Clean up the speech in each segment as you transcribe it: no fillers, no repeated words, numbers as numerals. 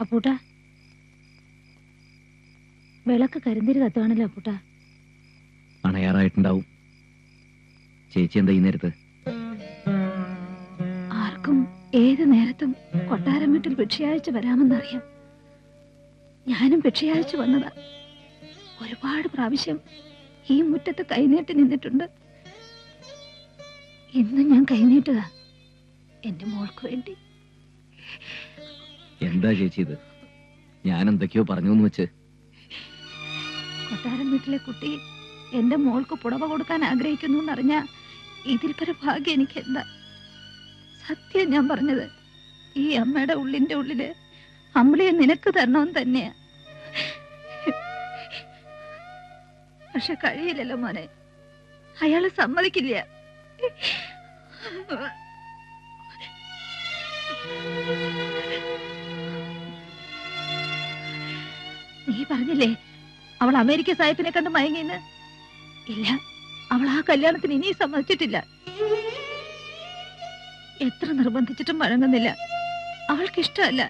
അപ്പൂട്ട, വിളക്ക് കരിന്തിരി കത്തുവാണല്ലോ അപ്പൂട്ട. അണയാറായിട്ടുണ്ടാവും. ചേച്ചി എന്താ ഈ നേരത്ത്? ആർക്കും ഏത് നേരത്തും കൊട്ടാരം വീട്ടിൽ ഭിക്ഷയാഴ്ച വരാമെന്നറിയാം. ഞാനും ഭിക്ഷയാഴ്ച വന്നതാ. ഒരുപാട് പ്രാവശ്യം ഈ മുറ്റത്ത് കൈനീട്ടി നിന്നിട്ടുണ്ട്. ഇന്ന് ഞാൻ കൈനീട്ടുക എന്റെ മോൾക്ക് വേണ്ടി. എന്താ ചേച്ചി ഇത്? ഞാൻ എന്തൊക്കെയോ പറഞ്ഞു എന്ന് വെച്ച്. കൊട്ടാരം വീട്ടിലെ കുട്ടി എന്റെ മോൾക്ക് പുടവ കൊടുക്കാൻ ആഗ്രഹിക്കുന്നു എന്നറിഞ്ഞ ഇതിൽ പര ഭാഗ്യം എനിക്ക് എന്താ? സത്യം ഞാൻ പറഞ്ഞത്. ഈ അമ്മയുടെ ഉള്ളിന്റെ ഉള്ളില് അമ്പിളിയെ നിനക്ക് തരണമെന്ന് തന്നെയാ. പക്ഷെ കഴിയില്ലല്ലോ മോനെ, അയാള് സമ്മതിക്കില്ല. നീ പറഞ്ഞില്ലേ അവൾ അമേരിക്ക സാഹിബിനെ കണ്ട് മയങ്ങിന്ന്? ഇല്ല, അവൾ ആ കല്യാണത്തിന് ഇനിയും സമ്മതിച്ചിട്ടില്ല. എത്ര നിർബന്ധിച്ചിട്ടും വഴങ്ങുന്നില്ല. അവൾക്കിഷ്ടമല്ല.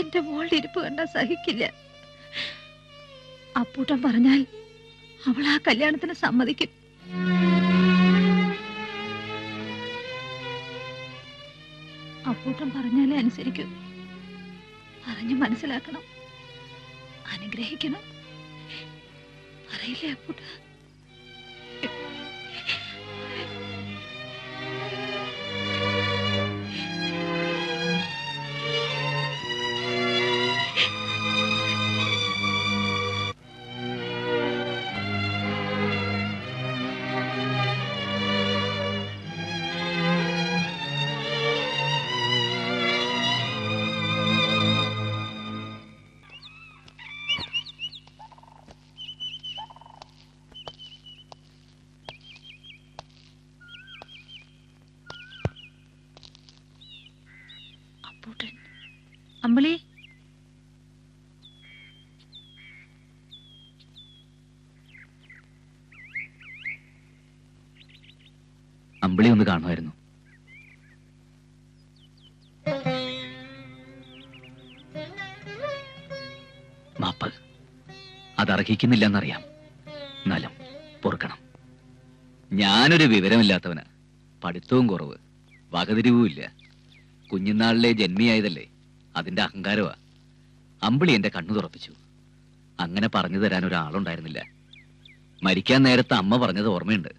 എന്റെ മോളുടെ ഇരിപ്പ് കണ്ടാ സഹിക്കില്ല. അപ്പൂട്ടൻ പറഞ്ഞാൽ അവൾ ആ കല്യാണത്തിന് സമ്മതിക്കും. അപ്പൂട്ടൻ പറഞ്ഞാലേ അനുസരിക്കൂ. പറഞ്ഞു മനസ്സിലാക്കണം, അനുഗ്രഹിക്കണം. പറയില്ലേ അപ്പൂട്ട? അമ്പിളി, അമ്പിളി ഒന്ന് കാണുമായിരുന്നു. മാപ്പ് അതർഹിക്കുന്നില്ലെന്നറിയാം. എന്നാലും പൊറുക്കണം. ഞാനൊരു വിവരമില്ലാത്തവന്, പഠിത്തവും കുറവ്, വകതിരിവുമില്ല. കുഞ്ഞുനാളിലെ ജന്മിയായതല്ലേ, അതിന്റെ അഹങ്കാരമാ. അമ്പിളി എന്റെ കണ്ണു തുറപ്പിച്ചു. അങ്ങനെ പറഞ്ഞു തരാൻ ഒരാളുണ്ടായിരുന്നില്ല. മരിക്കാൻ നേരത്തെ അമ്മ പറഞ്ഞത് ഓർമ്മയുണ്ട്.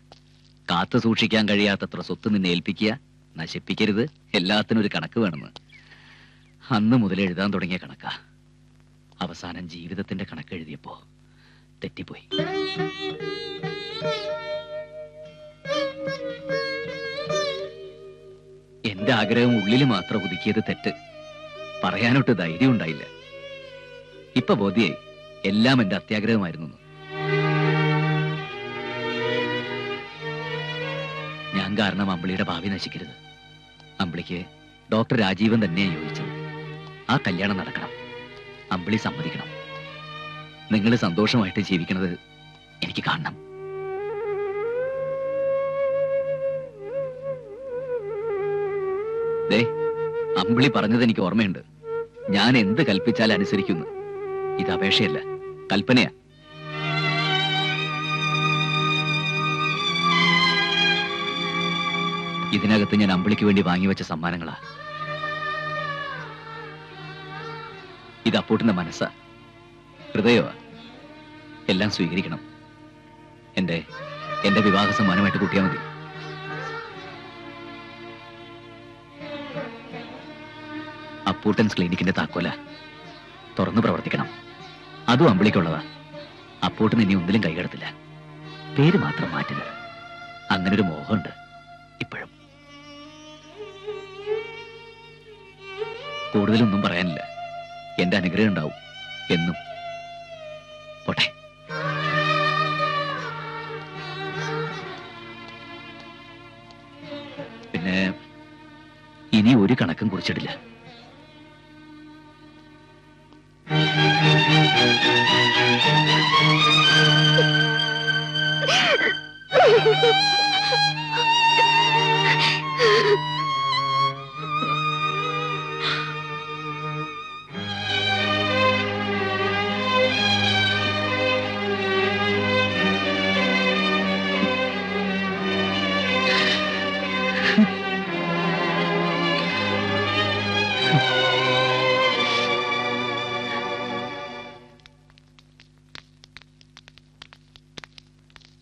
കാത്തു സൂക്ഷിക്കാൻ കഴിയാത്തത്ര സ്വത്ത് നിന്നെ ഏൽപ്പിക്കുക, നശിപ്പിക്കരുത്, എല്ലാത്തിനും ഒരു കണക്ക് വേണമെന്ന്. അന്ന് മുതൽ എഴുതാൻ തുടങ്ങിയ കണക്കാ. അവസാനം ജീവിതത്തിന്റെ കണക്ക് എഴുതിയപ്പോ തെറ്റിപ്പോയി. എന്റെ ആഗ്രഹം ഉള്ളിൽ മാത്രം ഒതുക്കിയത് തെറ്റ്. പറയാനൊട്ട് ധൈര്യം ഉണ്ടായില്ല. ഇപ്പൊ ബോധ്യായി എല്ലാം എന്റെ അത്യാഗ്രഹമായിരുന്നു. ഞാൻ കാരണം അമ്പിളിയുടെ ഭാവി നശിക്കരുത്. അമ്പിളിക്ക് ഡോക്ടർ രാജീവൻ തന്നെയാണ് യോജിച്ചത്. ആ കല്യാണം നടക്കണം. അമ്പിളി സമ്മതിക്കണം. നിങ്ങൾ സന്തോഷമായിട്ട് ജീവിക്കണത് എനിക്ക് കാണണം. ദേ, അമ്പിളി പറഞ്ഞത് എനിക്ക് ഓർമ്മയുണ്ട്. ഞാൻ എന്ത് കൽപ്പിച്ചാൽ അനുസരിക്കുന്നു. ഇത് അപേക്ഷയല്ല, കൽപ്പനയാ. ഇതിനകത്ത് ഞാൻ അമ്പിളിക്ക് വേണ്ടി വാങ്ങിവെച്ച സമ്മാനങ്ങളാ. ഇത് അപ്പൂട്ടിന്റെ മനസ്സാ, ഹൃദയമാ. എല്ലാം സ്വീകരിക്കണം. എന്റെ വിവാഹ സമ്മാനമായിട്ട് കൂട്ടിയാൽ മതി. അപ്പൂട്ടൻസ് ക്ലിനിക്കിന്റെ താക്കോല തുറന്നു പ്രവർത്തിക്കണം. അതും അമ്പിളിക്കുള്ളതാ. അപ്പൂട്ടൻ ഇനി ഒന്നിലും കൈകടത്തില്ല. പേര് മാത്രം മാറ്റരുത്. അങ്ങനൊരു മോഹമുണ്ട് ഇപ്പോഴും. കൂടുതലൊന്നും പറയാനില്ല. എന്റെ അനുഗ്രഹം ഉണ്ടാവും എന്നും. പോട്ടെ. പിന്നെ ഇനി ഒരു കണക്കും കുറിച്ചിട്ടില്ല.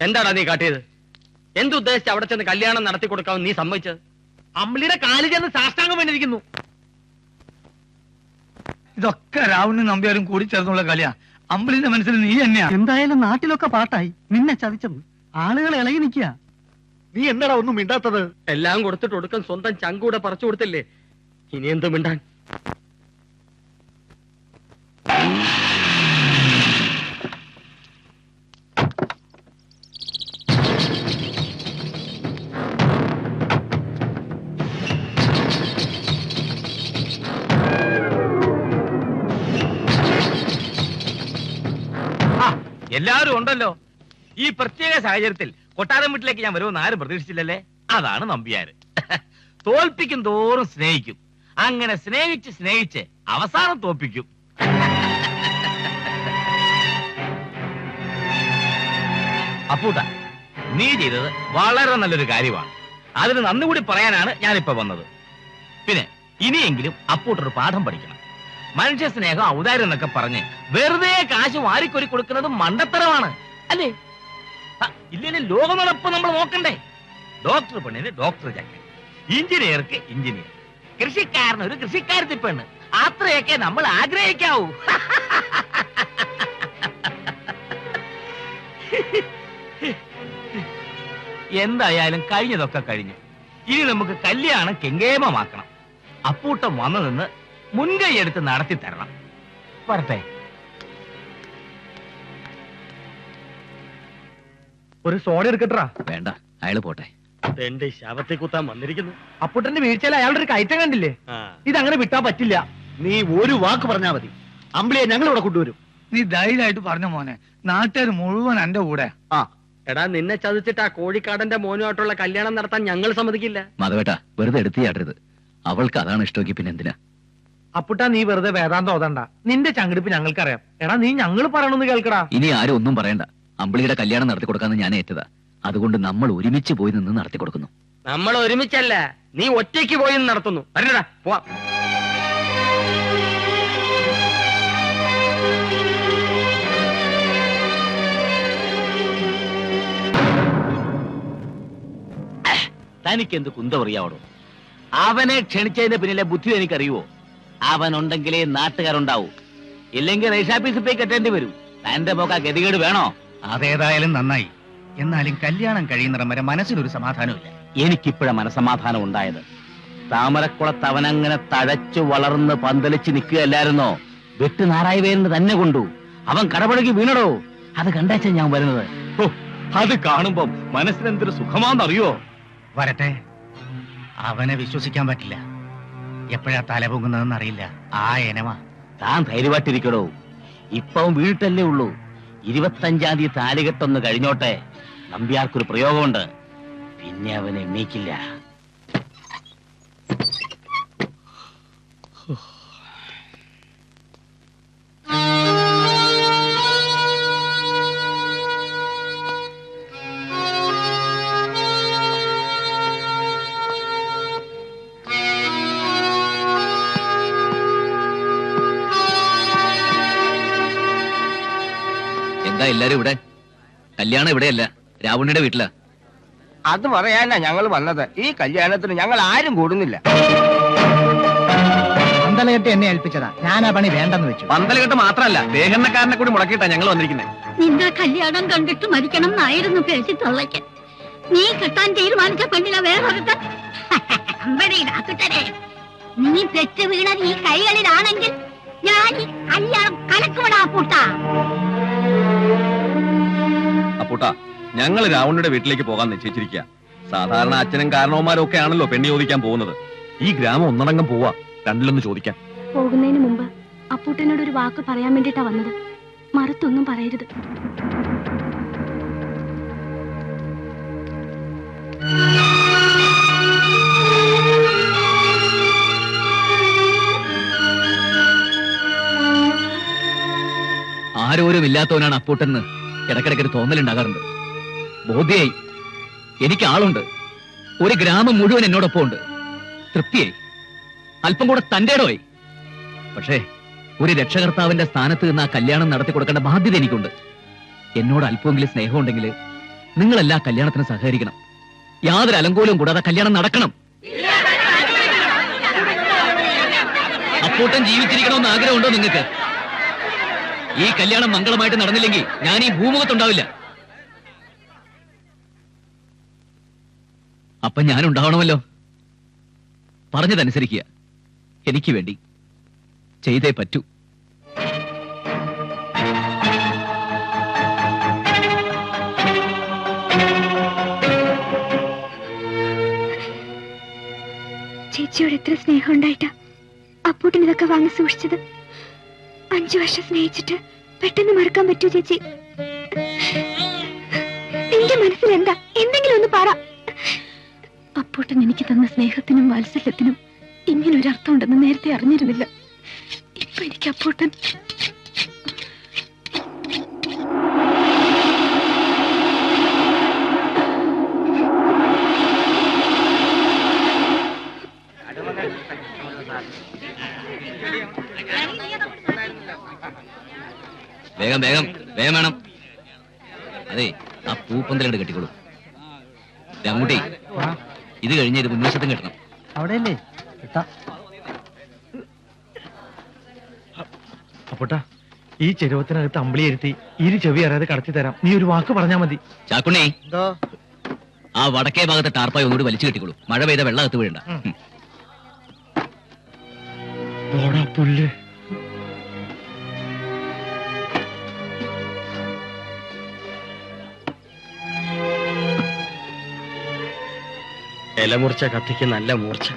എന്താടാ നീ കാട്ടിയത്? എന്തുദ്ദേശിച്ച് അവിടെ ചെന്ന് കല്യാണം നടത്തി കൊടുക്കാമെന്ന് നീ സമ്മതിച്ചത്? അമ്പിളിയുടെ കാലിൽ ചെന്ന് സാഷ്ടാംഗം വേണ്ടിയിരിക്കുന്നു. ഇതൊക്കെ രാവണനും നമ്പ്യാരും കൂടി ചേർന്നുള്ള കളിയാ. അമ്പിളിന്റെ മനസ്സിൽ നീ തന്നെയാ. എന്തായാലും നാട്ടിലൊക്കെ പാട്ടായി, നിന്നെ ചതിച്ചത്. ആളുകൾ ഇളകി നിൽക്കുക. നീ എന്താടാ ഒന്നും മിണ്ടാത്തത്? എല്ലാം കൊടുത്തിട്ട് ഒടുക്കം സ്വന്തം ചങ്കൂടെ പറിച്ചു കൊടുത്തില്ലേ? ഇനി എന്തു മിണ്ടാൻ? എല്ലാവരും ഉണ്ടല്ലോ. ഈ പ്രത്യേക സാഹചര്യത്തിൽ കൊട്ടാരം വീട്ടിലേക്ക് ഞാൻ വരുമെന്ന് ആരും പ്രതീക്ഷിച്ചില്ലല്ലേ? അതാണ് നമ്പ്യാര്. തോൽപ്പിക്കും തോറും സ്നേഹിക്കും. അങ്ങനെ സ്നേഹിച്ച് സ്നേഹിച്ച് അവസാനം തോൽപ്പിക്കും. അപ്പൂട്ട, നീ ചെയ്തത് വളരെ നല്ലൊരു കാര്യമാണ്. അതിന് നന്ദി കൂടി പറയാനാണ് ഞാനിപ്പോ വന്നത്. പിന്നെ ഇനിയെങ്കിലും അപ്പൂട്ടൊരു പാഠം പഠിക്കണം. മനുഷ്യ സ്നേഹം, ഔദാര്യം എന്നൊക്കെ പറഞ്ഞ് വെറുതെ കാശ് വാരിക്കൊരി കൊടുക്കുന്നത് മണ്ടത്തരമാണ്, അല്ലേ? ഇല്ലെങ്കിൽ ലോക നടപ്പ് നമ്മൾ നോക്കണ്ടേ? ഡോക്ടർ പെണ്ണിന് ഡോക്ടർ ചക്കൻ, എഞ്ചിനീയർക്ക് എഞ്ചിനീയർ, കൃഷിക്കാരന് ഒരു കൃഷിക്കാരത്തി പെണ്ണ്. അത്രയൊക്കെ നമ്മൾ ആഗ്രഹിക്കാവൂ. എന്തായാലും കഴിഞ്ഞതൊക്കെ കഴിഞ്ഞു. ഇനി നമുക്ക് കല്യാണം കെങ്കേമമാക്കണം. അപ്പൂട്ടം വന്നു നിന്ന് മുൻകൈ എടുത്ത് നടത്തി തരണം. വരട്ടെ. ഒരു സോഡ എടുക്കട്ടാ? വേണ്ട, അയാള് പോട്ടെ. എന്റെ ശവത്തെ കുത്താൻ വന്നിരിക്കുന്നു. അപ്പുട്ടന്റെ വീഴ്ചയിൽ അയാളുടെ ഒരു കയറ്റം കണ്ടില്ലേ? ഇതങ്ങനെ വിട്ടാ പറ്റില്ല. നീ ഒരു വാക്ക് പറഞ്ഞാ മതി, അമ്പിളിയെ ഞങ്ങൾ ഇവിടെ കൊണ്ടുവരും. നീ ധൈര്യമായിട്ട് പറഞ്ഞ മോനെ. നാട്ടുകാർ മുഴുവൻ എന്റെ കൂടെ. എടാ, നിന്നെ ചതിച്ചിട്ട് ആ കോഴിക്കാടന്റെ മോനുമായിട്ടുള്ള കല്യാണം നടത്താൻ ഞങ്ങൾ സമ്മതിക്കില്ല. മാധവേട്ട, വെറുതെ എടുത്തു ചാടരുത്. അവൾക്ക് അതാണ് ഇഷ്ടമെങ്കിൽ പിന്നെ എന്തിനാ? അപ്പുട്ടാ, നീ വെറുതെ വേദാന്തം ഓതണ്ട. നിന്റെ ചങ്കിടിപ്പ് ഞങ്ങൾക്കറിയാം. എടാ, നീ ഞങ്ങൾ പറയണമെന്ന് കേൾക്കടാ. ഇനി ആരും ഒന്നും പറയണ്ട. അമ്പിളിയുടെ കല്യാണം നടത്തി കൊടുക്കാന്ന് ഞാൻ ഏറ്റതാ. അതുകൊണ്ട് നമ്മൾ ഒരുമിച്ച് പോയി നിന്ന് നടത്തി കൊടുക്കുന്നു. നമ്മൾ ഒരുമിച്ചല്ല, നീ ഒറ്റയ്ക്ക് പോയി നടത്തുന്നു. വരണ്ടാ, പോവാം. തനിക്കെന്ത് കുന്തമറിയാവടോ? അവനെ ക്ഷണിച്ചതിന്റെ പിന്നിലെ ബുദ്ധി എനിക്കറിയുവോ? അവനുണ്ടെങ്കിലേ നാട്ടുകാരുണ്ടാവൂ. ഇല്ലെങ്കിൽ റേഷാഫീസിൽ പോയി കെട്ടേണ്ടി വരും. തന്റെ പോക്ക ഗതികേട് വേണോ? അതേതായാലും നന്നായി. എന്നാലും കല്യാണം കഴിയുന്നിടം വരെ മനസ്സിലൊരു സമാധാനമില്ല. എനിക്കിപ്പോഴ മനസമാധാനം ഉണ്ടായത്. താമരക്കുളത്ത് അവനങ്ങനെ തഴച്ചു വളർന്ന് പന്തലിച്ച് നിൽക്കുകയല്ലായിരുന്നോ? വെട്ട് നാരായവേലിന് തന്നെ കൊണ്ടു. അവൻ കടപഴകി വീണടോ. അത് കണ്ടാച്ചാ ഞാൻ വരുന്നത്. അത് കാണുമ്പോ മനസ്സിനെന്തൊരു സുഖമാണെന്നറിയോ? വരട്ടെ. അവനെ വിശ്വസിക്കാൻ പറ്റില്ല. എപ്പോഴാ തല പൊങ്ങുന്നതെന്ന് അറിയില്ല. ആ എനമാ. താൻ ധൈര്യമായിട്ടിരിക്കടോ. ഇപ്പം വീട്ടല്ലേ ഉള്ളൂ. 25-ാം തീയതി താലികെട്ടൊന്ന് കഴിഞ്ഞോട്ടെ. നമ്പ്യാർക്കൊരു പ്രയോഗമുണ്ട്. പിന്നെ അവൻ എണ്ണീക്കില്ല. എന്താ എല്ലാരും ഇവിടെ? കല്യാണം ഇവിടെയല്ല, രാവണിയുടെ വീട്ടിലാ. അത് പറയാനാ ഞങ്ങൾ വന്നത്. ഈ കല്യാണത്തിന് ഞങ്ങൾ ആരും കൂടുന്നില്ല. പന്തലകെട്ട് എന്നെ ഏൽപ്പിച്ചതാ. ഞാൻ ആ പണി വേണ്ടെന്ന് വെച്ചു. പന്തലകെട്ട് മാത്രല്ല, ദേഹണ്ണക്കാരനെ കൂടി മുടക്കിയിട്ടാ ഞങ്ങൾ വന്നിരിക്കുന്നത്. നിന്റെ കല്യാണം കണ്ടിട്ട് മരിക്കണം എന്നായിരുന്നു പേശി തള്ളയ്ക്ക്. നീ കെട്ടാൻ തീരുമാനിച്ച പെണ്ണിനെ വേറൊരുത്തൻ. നീ പെറ്റ് വീണത് ഈ കൈകളിലാണെങ്കിൽ ഞാൻ ഈ കല്യാണം കലക്കുവിടാ പൂട്ടാ. അപ്പൂട്ടാ, ഞങ്ങൾ രാവണയുടെ വീട്ടിലേക്ക് പോകാൻ നിശ്ചയിച്ചിരിക്കുക. സാധാരണ അച്ഛനും കാരണവന്മാരും ഒക്കെ ആണല്ലോ പെണ്ണി ചോദിക്കാൻ പോകുന്നത്. ഈ ഗ്രാമം ഒന്നടങ്കം പോവാ, രണ്ടിലൊന്ന് ചോദിക്കാൻ. പോകുന്നതിന് മുമ്പ് അപ്പൂട്ടനോട് ഒരു വാക്ക് പറയാൻ വേണ്ടിട്ടാ വന്നത്. മറുത്തൊന്നും പറയരുത്. ആരോരും ഇല്ലാത്തവനാണ് അപ്പൂട്ടെന്ന് ഇടക്കിടക്കൊരു തോന്നലുണ്ടാകാറുണ്ട്. ബോധ്യായി. എനിക്ക് ആളുണ്ട്. ഒരു ഗ്രാമം മുഴുവൻ എന്നോടൊപ്പം ഉണ്ട്. തൃപ്തിയായി. അല്പം കൂടെ തന്റേടമായി. പക്ഷേ ഒരു രക്ഷകർത്താവിന്റെ സ്ഥാനത്ത് നിന്ന് ആ കല്യാണം നടത്തി കൊടുക്കേണ്ട ബാധ്യത എനിക്കുണ്ട്. എന്നോട് അല്പമെങ്കിലും സ്നേഹമുണ്ടെങ്കിൽ നിങ്ങളെല്ലാ കല്യാണത്തിന് സഹകരിക്കണം. യാതൊരു അലങ്കോലവും കൂടാതെ കല്യാണം നടക്കണം. അപ്പൂട്ടൻ ജീവിച്ചിരിക്കണമെന്ന് ആഗ്രഹമുണ്ടോ നിങ്ങൾക്ക്? ഈ കല്യാണം മംഗളമായിട്ട് നടന്നില്ലെങ്കിൽ ഞാൻ ഈ ഭൂമുഖത്തുണ്ടാവില്ല. അപ്പൊ ഞാൻ ഉണ്ടാവണമല്ലോ. പറഞ്ഞതനുസരിക്കുക. എനിക്ക് വേണ്ടി ചെയ്തേ പറ്റൂ. ചേച്ചിയോട് എത്ര സ്നേഹം ഉണ്ടായിട്ടാ അപ്പൂട്ടിന് ഇതൊക്കെ വാങ്ങി സൂക്ഷിച്ചത്. 5 വർഷം സ്നേഹിച്ചിട്ട് പെട്ടെന്ന് മറക്കാൻ പറ്റൂ ചേച്ചി? നിന്റെ മനസ്സിൽ എന്താ? എന്തെങ്കിലും ഒന്ന് പറ. അപ്പൂട്ടൻ എനിക്ക് തന്ന സ്നേഹത്തിനും വാത്സല്യത്തിനും ഇങ്ങനൊരു അർത്ഥം ഉണ്ടെന്ന് നേരത്തെ അറിഞ്ഞിരുന്നില്ല. ഇപ്പൊ എനിക്ക് അപ്പൂട്ടൻ വേഗം വേഗം വേഗം വേണം. അതെ, ആ പൂപ്പന്തലോട് കെട്ടിക്കോളൂ. രാമൂട്ടി, ഇത് കഴിഞ്ഞ് ഇത് മുൻവശത്തും കെട്ടണം. അവിടെയല്ലേ? അപ്പോട്ടാ, ഈ ചെരുവത്തിനകത്ത് അമ്പിളിയിരുത്തി ചെവി അറിയാതെ കടത്തി തരാം. നീ ഒരു വാക്ക് പറഞ്ഞാ മതി. ചാക്കുണ്ണി, ആ വടക്കേ ഭാഗത്തെ ടാർപ്പായി ഒന്നുകൂടി വലിച്ചു കെട്ടിക്കോളൂ. മഴ പെയ്ത വെള്ളം അകത്ത് വീഴണ്ട. പുല്ല്. ഇലമൂർച്ച കത്തിക്ക് നല്ല മൂർച്ച.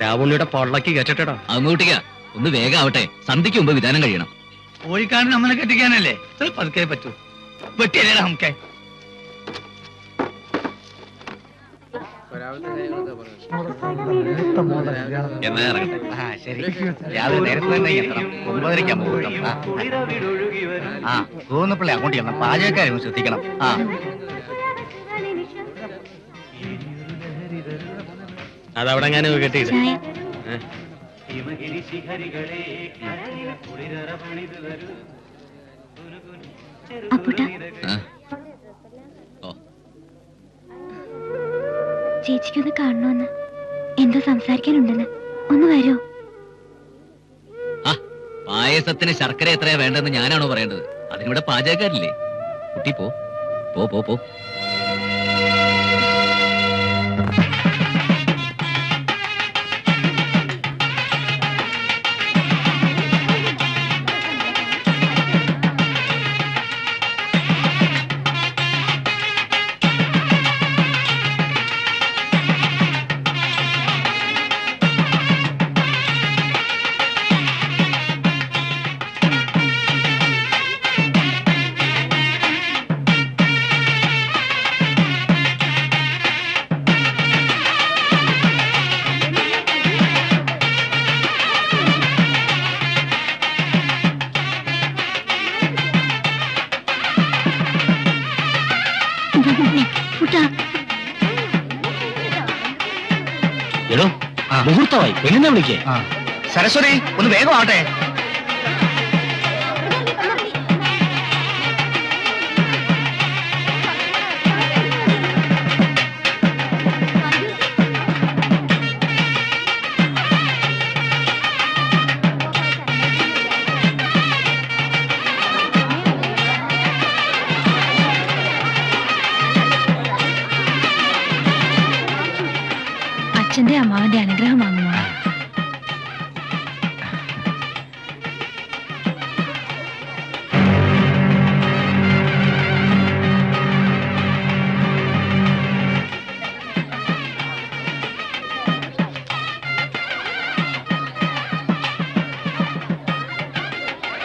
രാവുണ്ണിയുടെ പൊള്ളക്ക് കെട്ടിട്ടടാ. അങ്ങോട്ടിക്ക, ഒന്ന് വേഗം ആവട്ടെ. സന്ധ്യയ്ക്ക് മുമ്പ് വിധാനം കഴിയണം. കോഴിക്കാരൻ നമ്മളെ കെട്ടിക്കാനല്ലേ? പതുക്കെ പറ്റൂ. വെട്ടിയല്ലേടാ നമുക്ക്. എന്നാ ഇറങ്ങട്ടെ. ശരി, രാവിലെ നേരത്തെ തന്നെ എത്തണം. 9:30 മുഹൂർത്തം. തോന്നപ്പിള്ളി അങ്ങോട്ട് ചെല്ലാം. പാചകക്കാരും ശ്രദ്ധിക്കണം. അതവിടെ ഞാൻ കെട്ടിയിട്ട് ചേച്ചിക്കൊന്ന് കാണണമെന്ന്, എന്തോ സംസാരിക്കാനുണ്ടെന്ന്. ഒന്ന് വരോ? പായസത്തിന് ശർക്കര എത്രയാ വേണ്ടെന്ന് ഞാനാണോ പറയേണ്ടത്? അതിനിവിടെ പാചകക്കാരില്ലേ? കുട്ടി പോ പോ പോ പോ. എടോ, മുഹൂർത്തമായി. പെണ്ണിനെ വിളിക്കേ. സരസ്വതി, ഒന്ന് വേഗം ആവട്ടെ. അച്ഛന്റെ അമ്മാവന്റെ അനുഗ്രഹം വാങ്ങുമോ?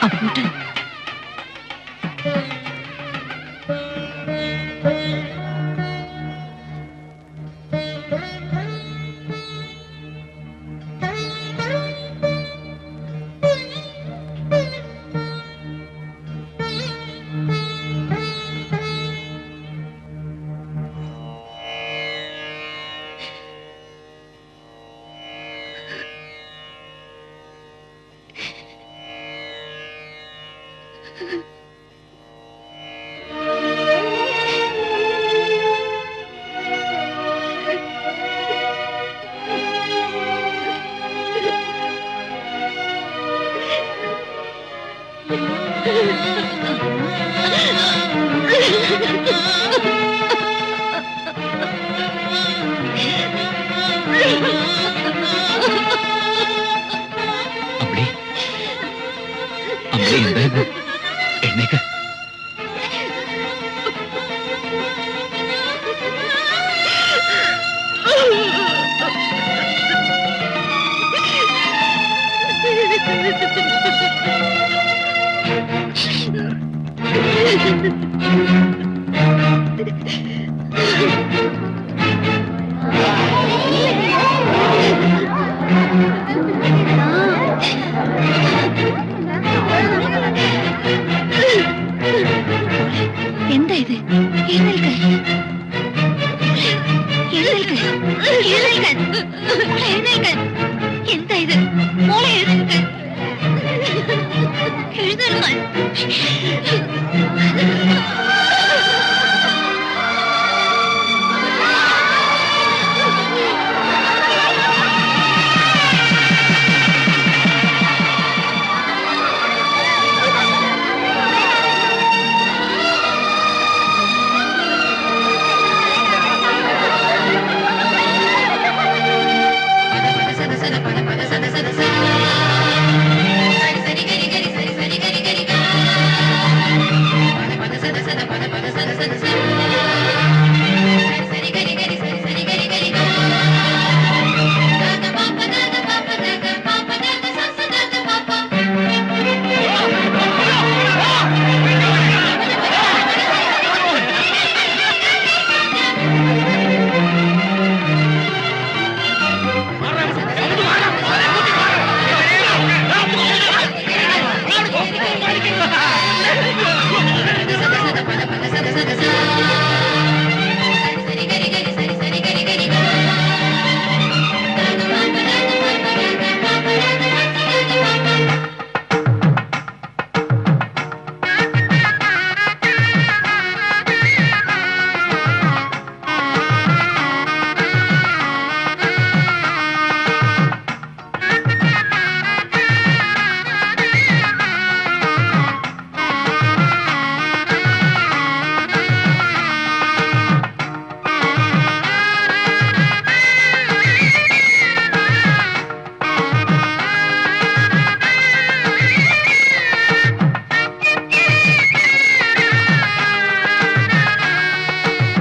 അപ്പൂട്ടൻ അമ്പളി അമ്പളി എന്താ എണ്ണേക്ക് എന്താ ഇത്? എഴുന്നേൽക്ക്. എഴുന്നേൽക്ക്. എഴുന്നേൽക്ക്. മോളെ എഴുന്നേൽക്ക്. എന്താ ഇത്? മോളെ എഴുന്നേൽക്ക്. എഴുന്നേൽക്കാൻ.